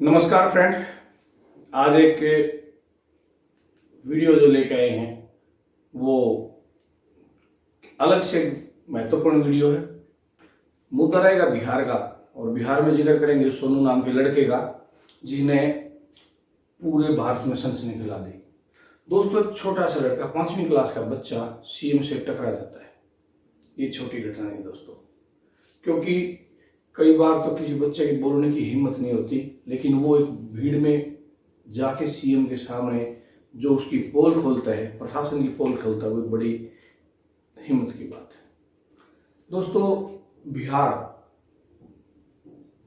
नमस्कार फ्रेंड। आज एक वीडियो जो लेके आए हैं वो अलग से महत्वपूर्ण वीडियो है। मुद्दा रहेगा बिहार का, और बिहार में जिक्र करेंगे सोनू नाम के लड़के का जिसने पूरे भारत में सनसनी फैला दी। दोस्तों, एक छोटा सा लड़का 5वीं क्लास का बच्चा सीएम से टकरा जाता है। ये छोटी घटना नहीं दोस्तों, क्योंकि कई बार तो किसी बच्चे की बोलने की हिम्मत नहीं होती, लेकिन वो एक भीड़ में जाके सीएम के सामने जो उसकी पोल खोलता है, प्रशासन की पोल खोलता है, वो एक बड़ी हिम्मत की बात है। दोस्तों, बिहार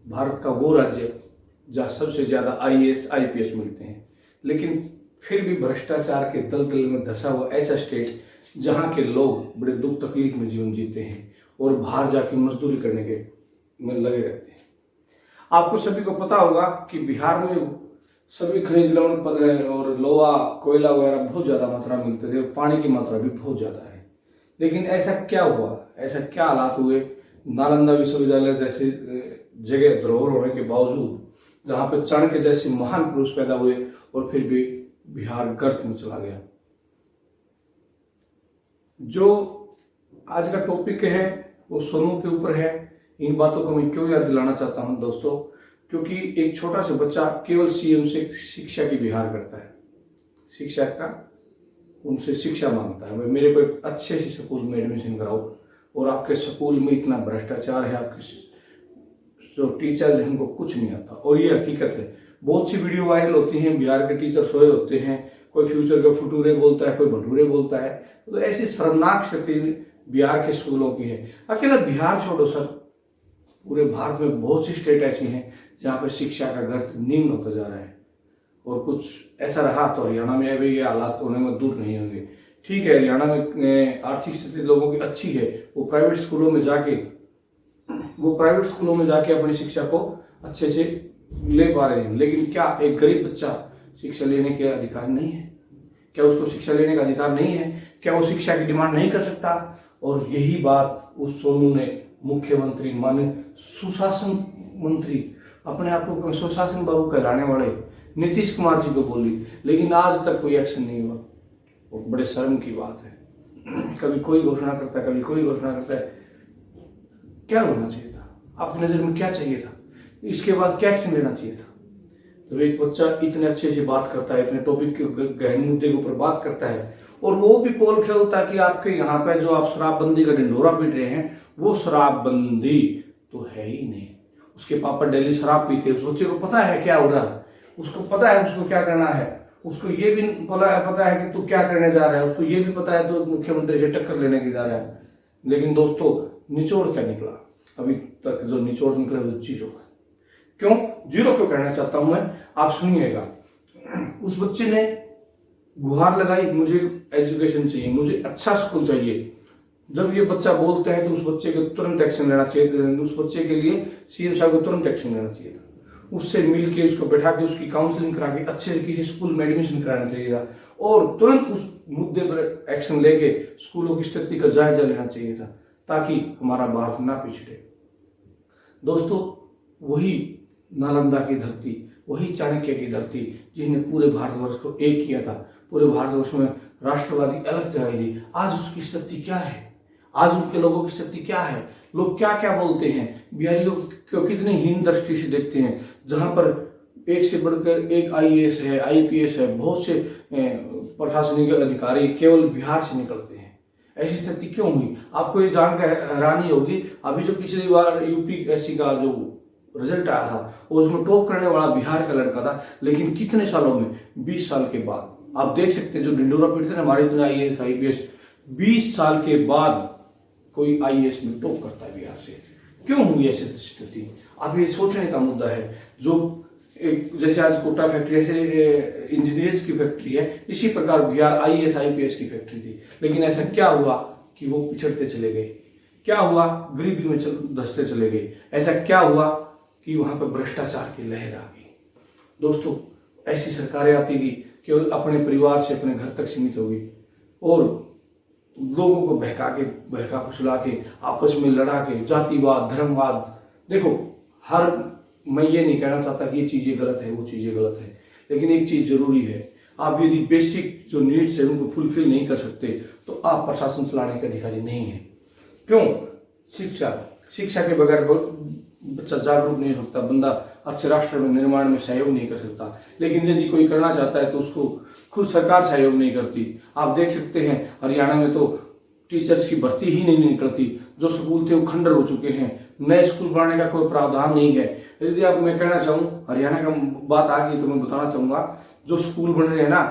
भारत का वो राज्य जहाँ सबसे ज्यादा आईएएस आईपीएस मिलते हैं, लेकिन फिर भी भ्रष्टाचार के दलदल में धंसा हुआ ऐसा स्टेट जहाँ के लोग बड़े दुख तकलीफ में जीवन जीते हैं और बाहर जाके मजदूरी करने के में लगे रहते हैं। आपको सभी को पता होगा कि बिहार में सभी खनिज लवण और लोहा कोयला वगैरह बहुत ज्यादा मात्रा में मिलते थे, पानी की मात्रा भी बहुत ज्यादा है। लेकिन ऐसा क्या हुआ, ऐसा क्या हालात हुए नालंदा विश्वविद्यालय जैसे जगह धरोहर होने के बावजूद, जहां पे चाणक्य जैसे महान पुरुष पैदा हुए और फिर भी बिहार गर्त में चला गया। जो आज का टॉपिक है वो सोनू के ऊपर है। इन बातों को मैं क्यों याद दिलाना चाहता हूं दोस्तों, क्योंकि एक छोटा सा बच्चा केवल सीएम से शिक्षा की बिहार करता है, शिक्षा का उनसे शिक्षा मांगता है, मेरे को एक अच्छे से स्कूल में एडमिशन कराओ। और आपके स्कूल में इतना भ्रष्टाचार है, आपके जो टीचर्स हैं उनको कुछ नहीं आता। और ये हकीकत है, बहुत सी वीडियो वायरल होती हैं, बिहार के टीचर सोए होते हैं, कोई फ्यूचर के फटूरे बोलता है, कोई भटूरे बोलता है। तो ऐसी शर्मनाक स्थिति बिहार के स्कूलों की है। अकेला बिहार छोड़ो सर, पूरे भारत में बहुत सी स्टेट ऐसी हैं जहाँ पे शिक्षा का गर्त निम्न होता जा रहा है। और कुछ ऐसा रहा तो हरियाणा में अभी ये हालात होने में दूर नहीं होंगे। ठीक है, हरियाणा में आर्थिक स्थिति लोगों की अच्छी है, वो प्राइवेट स्कूलों में जाके अपनी शिक्षा को अच्छे से ले पा रहे हैं। लेकिन क्या एक गरीब बच्चा शिक्षा लेने के अधिकार नहीं है? क्या उसको शिक्षा लेने का अधिकार नहीं है? क्या वो शिक्षा की डिमांड नहीं कर सकता? और यही बात उस सोनू ने मुख्यमंत्री माननीय सुशासन मंत्री, अपने आप को सुशासन बाबू कहलाने वाले नीतीश कुमार जी को बोली, लेकिन आज तक कोई एक्शन नहीं हुआ। वो बड़े शर्म की बात है। कभी कोई घोषणा करता है, कभी कोई घोषणा करता है। क्या होना चाहिए था? आपकी नजर में क्या चाहिए था? इसके बाद क्या एक्शन लेना चाहिए था? जब एक बच्चा इतने अच्छे से बात करता है, इतने टॉपिक के गहन मुद्दे के ऊपर बात करता है, और वो भी पोल खेलता है कि आपके यहाँ पे जो आप शराबबंदी का ढिंढोरा पीट रहे हैं वो शराबबंदी तो है ही नहीं। उसके पापा डेली शराब पीते हैं, उस बच्चे को पता है क्या हो रहा है, उसको पता है उसको क्या करना है, उसको ये भी पता है कि तू क्या करने जा रहा है, उसको ये भी पता है तो मुख्यमंत्री से टक्कर लेने की जा रहा है। लेकिन दोस्तों, निचोड़ क्या निकला? अभी तक जो निचोड़ निकला वो जीरो है। क्यों जीरो क्यों कहना चाहता हूं मैं, आप सुनिएगा। उस बच्चे ने गुहार लगाई, मुझे एजुकेशन चाहिए, मुझे अच्छा स्कूल चाहिए। जब ये बच्चा बोलता है तो उस बच्चे को तुरंत एक्शन लेना चाहिए। उस बच्चे के लिए सीएम साहब को तुरंत एक्शन लेना चाहिए था। उससे मिल के उसको बैठा के उसकी काउंसलिंग करा के अच्छे से किसी स्कूल में एडमिशन कराना चाहिए था, और तुरंत उस मुद्दे पर एक्शन लेके स्कूलों की स्थिति का जायजा लेना चाहिए था, ताकि हमारा भारत ना पिछड़े। दोस्तों, वही नालंदा की धरती, वही चाणक्य की धरती जिसने पूरे भारतवर्ष को एक किया था, पूरे भारतवर्ष में राष्ट्रवादी अलग जगाई दी, आज उसकी स्थिति क्या है? आज उनके लोगों की स्थिति क्या है? लोग क्या क्या बोलते हैं? बिहारियों को कितनी हीन दृष्टि से देखते हैं, जहां पर एक से बढ़कर एक आईएएस है, आईपीएस है, बहुत से प्रशासनिक अधिकारी केवल बिहार से निकलते हैं। ऐसी स्थिति क्यों हुई? आपको ये जानकर हैरानी होगी, अभी जो पिछली बार यूपीएससी का जो रिजल्ट आया था उसमें टॉप करने वाला बिहार का लड़का था, लेकिन कितने सालों में, 20 साल के बाद, आप देख सकते हैं जो ढिंडोरा पीटते हैं हमारे इतने आईएएस आईपीएस, 20 साल के बाद कोई आईएएस में टॉप करता है बिहार से। क्यों हुई ऐसी स्थिति? अब ये सोचने का मुद्दा है। जो जैसे आज कोटा फैक्ट्री ऐसे इंजीनियर्स की फैक्ट्री है, इसी प्रकार बिहार आईएएस आईपीएस की फैक्ट्री थी। लेकिन ऐसा क्या हुआ कि वो पिछड़ते चले गए? क्या हुआ? गरीबी में धंसते चले गए। ऐसा क्या हुआ कि वहां पर भ्रष्टाचार की लहर आ गई? दोस्तों, ऐसी सरकारें आती गई, केवल अपने परिवार से अपने घर तक सीमित हो गई, और लोगों को बहका फुसला के, आपस में लड़ा के, जातिवाद, धर्मवाद। देखो, हर मैं ये नहीं कहना चाहता कि ये चीज़ें गलत है, वो चीज़ें गलत है, लेकिन एक चीज़ जरूरी है, आप यदि बेसिक जो नीड्स है उनको फुलफिल नहीं कर सकते तो आप प्रशासन चलाने के अधिकारी नहीं है। क्यों? शिक्षा के बगैर बच्चा जागरूक नहीं हो सकता, बंदा अच्छे राष्ट्र में निर्माण में सहयोग नहीं कर सकता। लेकिन यदि कोई करना चाहता है तो उसको खुद सरकार सहयोग नहीं करती। आप देख सकते हैं हरियाणा में तो टीचर्स की भर्ती ही नहीं निकलती, जो स्कूल थे वो खंडर हो चुके हैं, नए स्कूल बनाने का कोई प्रावधान नहीं है। यदि आप मैं कहना चाहूँ हरियाणा का बात आ गई तो मैं बताना चाहूंगा, जो स्कूल बन रहे हैं ना,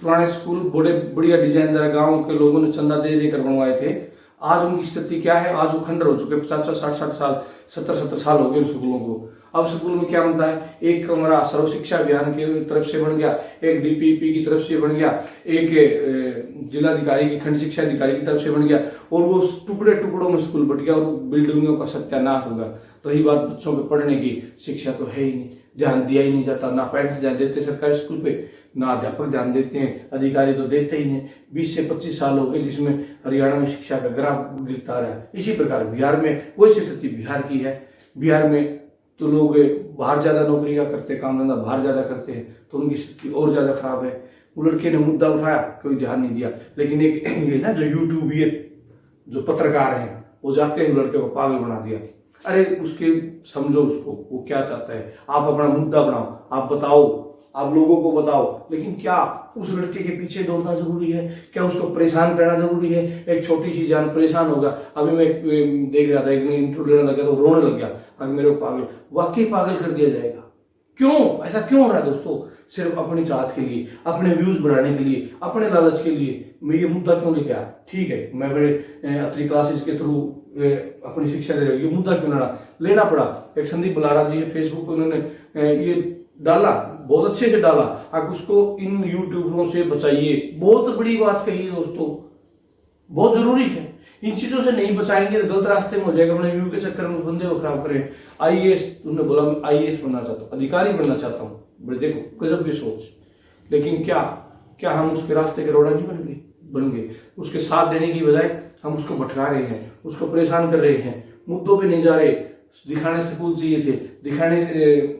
पुराने स्कूल बड़े बढ़िया डिजाइनदार गाँव के लोगों ने चंदा दे देकर बनवाए थे, आज उनकी स्थिति क्या है? आज वो खंडर हो चुके, 50-60 साल 70 साल हो गए स्कूलों को। अब स्कूल में क्या बनता है? एक कमरा सर्व शिक्षा अभियान की तरफ से बन गया, एक डीपीपी की तरफ से बन गया, एक जिलाधिकारी की खंड शिक्षा अधिकारी की तरफ से बन गया, और वो टुकड़े टुकड़ों में स्कूल बट गया और बिल्डिंगों का सत्यानाश होगा। रही बात बच्चों के पढ़ने की, शिक्षा तो है ही नहीं, ध्यान दिया ही नहीं जाता, ना पेरेंट्स ध्यान देते सरकारी स्कूल पे, ना अध्यापक ध्यान देते हैं, अधिकारी तो देते ही नहीं। 20 से 25 साल हो गए जिसमें हरियाणा में शिक्षा का ग्राफ गिरता रहा है। इसी प्रकार बिहार में वही स्थिति बिहार की है। बिहार में तो लोग बाहर ज्यादा नौकरी का करते, काम धंधा बाहर ज्यादा करते हैं, तो उनकी स्थिति और ज्यादा खराब है। वो लड़के ने मुद्दा उठाया, कोई ध्यान नहीं दिया, लेकिन एक ये ना जो यूट्यूबियत जो पत्रकार हैं वो जाते हैं लड़के को पागल बना दिया। अरे उसके समझो उसको, वो क्या चाहता है, आप अपना मुद्दा बनाओ, आप बताओ, आप लोगों को बताओ, लेकिन क्या उस लड़के के पीछे दौड़ना जरूरी है? क्या उसको परेशान करना जरूरी है? एक छोटी सी जान परेशान होगा। अभी मैं देख रहा था, एक ने इंटरव्यू लेने लगा तो रोने लग गया, अगर मेरे को पागल, वाकई पागल कर दिया जाएगा। क्यों? ऐसा क्यों हो रहा है दोस्तों? सिर्फ अपनी चाहत के लिए, अपने व्यूज बढ़ाने के लिए, अपने लालच के लिए मैं ये मुद्दा क्यों लेके आया? ठीक है, मैं बड़े अत्री क्लासेस के थ्रू अपनी शिक्षा ले रहा हूँ, ये मुद्दा क्यों लेना पड़ा? एक संदीप बलारा जी फेसबुक पर उन्होंने ये डाला, बहुत अच्छे से डाला, आप उसको इन यूट्यूबरों से बचाइए। बहुत बड़ी बात कही दोस्तों, बहुत जरूरी है। इन चीजों से नहीं बचाएंगे तो गलत रास्ते में हो जाएगा। अपने व्यू के चक्कर में बंदे को खराब करें। आईएएस, तुमने बोला मैं आईएएस बनना चाहता हूँ, अधिकारी बनना चाहता हूँ, बड़े देखो गजब की सोच, लेकिन क्या हम उसके रास्ते के रोड़ा नहीं बन गए? उसके साथ देने की बजाय हम उसको भटका रहे हैं, उसको परेशान कर रहे हैं, मुद्दों पे नहीं जा रहे। दिखाने स्कूल चाहिए थे, दिखाने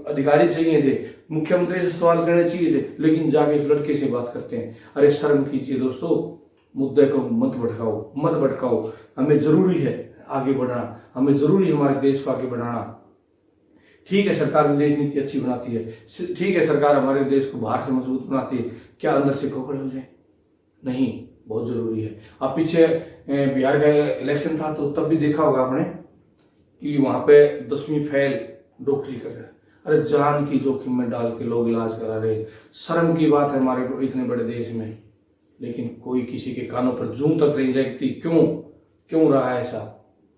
अधिकारी चाहिए थे, मुख्यमंत्री से सवाल करने चाहिए थे, लेकिन जाके इस लड़के से बात करते हैं। अरे शर्म कीजिए दोस्तों, मुद्दे को मत भटकाओ। हमें जरूरी है आगे बढ़ना, हमें जरूरी है हमारे देश को आगे बढ़ाना। ठीक है, सरकार विदेश नीति अच्छी बनाती है, ठीक है, सरकार हमारे देश को बाहर से मजबूत बनाती है, क्या अंदर से खोखल हो जाए? नहीं, बहुत जरूरी है। अब पीछे बिहार का इलेक्शन था तो तब भी देखा होगा आपने कि वहां पे 10वीं फेल डॉक्टरी कर रहे हैं। अरे जान की जोखिम में डाल के लोग इलाज करा रहे। शर्म की बात है हमारे इतने बड़े देश में, लेकिन कोई किसी के कानों पर जूं तक नहीं लगती। क्यों रहा है ऐसा?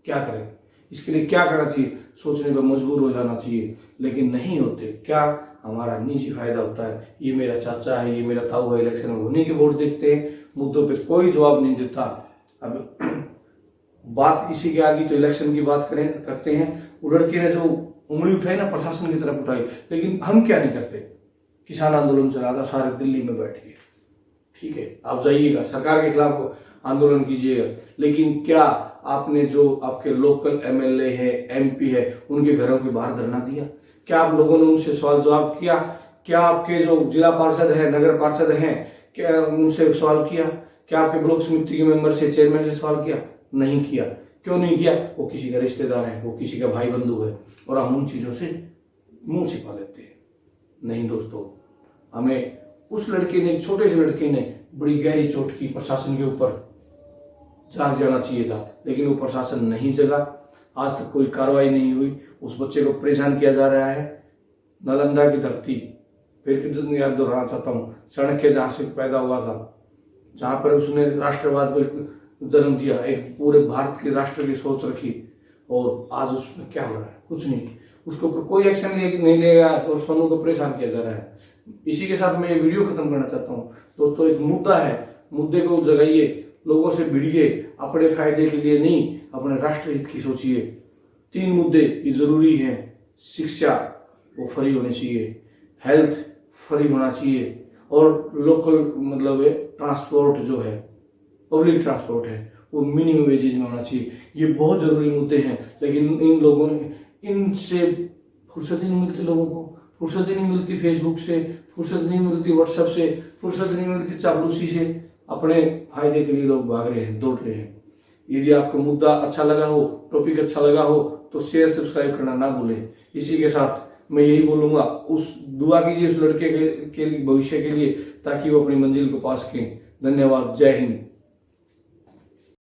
क्या करें? इसके लिए क्या करना चाहिए? सोचने पर मजबूर हो जाना चाहिए, लेकिन नहीं होते। क्या हमारा निजी फायदा होता है? ये मेरा चाचा है, ये मेरा ताऊ है, इलेक्शन में उन्हीं के वोट देखते हैं, मुद्दों पे कोई जवाब नहीं देता। अब बात इसी के आगे तो इलेक्शन की बात करते हैं। वो लड़के ने जो उंगली उठाई ना प्रशासन की तरफ उठाई, लेकिन हम क्या नहीं करते? किसान आंदोलन चला था, सारे दिल्ली में बैठ गए। ठीक है, आप जाइएगा, सरकार के खिलाफ आंदोलन कीजिएगा, लेकिन क्या आपने जो आपके लोकल एमएलए है, एमपी है, उनके घरों के बाहर धरना दिया? क्या आप लोगों ने उनसे सवाल जवाब किया? क्या आपके जो जिला पार्षद है, नगर पार्षद हैं, क्या उनसे सवाल किया? क्या आपके ब्लॉक समिति के मेंबर से, चेयरमैन से सवाल किया? नहीं किया। क्यों नहीं किया? वो किसी का रिश्तेदार है, वो किसी का भाई बंधु है, और हम उन चीजों से मुंह छिपा लेते हैं। नहीं दोस्तों, हमें उस लड़के ने, छोटे से लड़के ने बड़ी गहरी चोट की, प्रशासन के ऊपर जाग जाना चाहिए था, लेकिन वो प्रशासन नहीं जगा। आज तक कोई कार्रवाई नहीं हुई। उस बच्चे को परेशान किया जा रहा है। नालंदा की धरती, फिर कितनी याद दोहराना चाहता हूँ, चाणक्य जहाँ से पैदा हुआ था, जहाँ पर उसने राष्ट्रवाद को जन्म दिया, एक पूरे भारत के राष्ट्र की सोच रखी, और आज उसमें क्या हो रहा है? कुछ नहीं। उसको कोई एक्शन नहीं लेगा और सोनू को परेशान किया जा रहा है। इसी के साथ मैं ये वीडियो खत्म करना चाहता हूँ दोस्तों। एक मुद्दा है, मुद्दे को जगाइए, लोगों से भिड़िए, अपने फायदे के लिए नहीं, अपने राष्ट्र हित की सोचिए। 3 मुद्दे ये जरूरी हैं। शिक्षा वो फ्री होनी चाहिए, हेल्थ फ्री होना चाहिए, और लोकल मतलब ट्रांसपोर्ट जो है, पब्लिक ट्रांसपोर्ट है, वो मिनिमम वेजेज में होना चाहिए। ये बहुत जरूरी मुद्दे हैं, लेकिन इन लोगों ने इनसे फुर्सत ही नहीं मिलती लोगों को, फुर्सत ही नहीं मिलती फेसबुक से, फुर्सत नहीं मिलती व्हाट्सएप से, फुर्सत नहीं मिलती चापलूसी से। अपने फायदे के लिए लोग भाग रहे हैं, दौड़ रहे हैं। यदि आपको मुद्दा अच्छा लगा हो, टॉपिक अच्छा लगा हो, तो शेयर सब्सक्राइब करना ना भूलें। इसी के साथ मैं यही बोलूंगा, उस दुआ कीजिए उस लड़के के लिए, भविष्य के लिए, ताकि वो अपनी मंजिल को पा सकें। धन्यवाद। जय हिंद।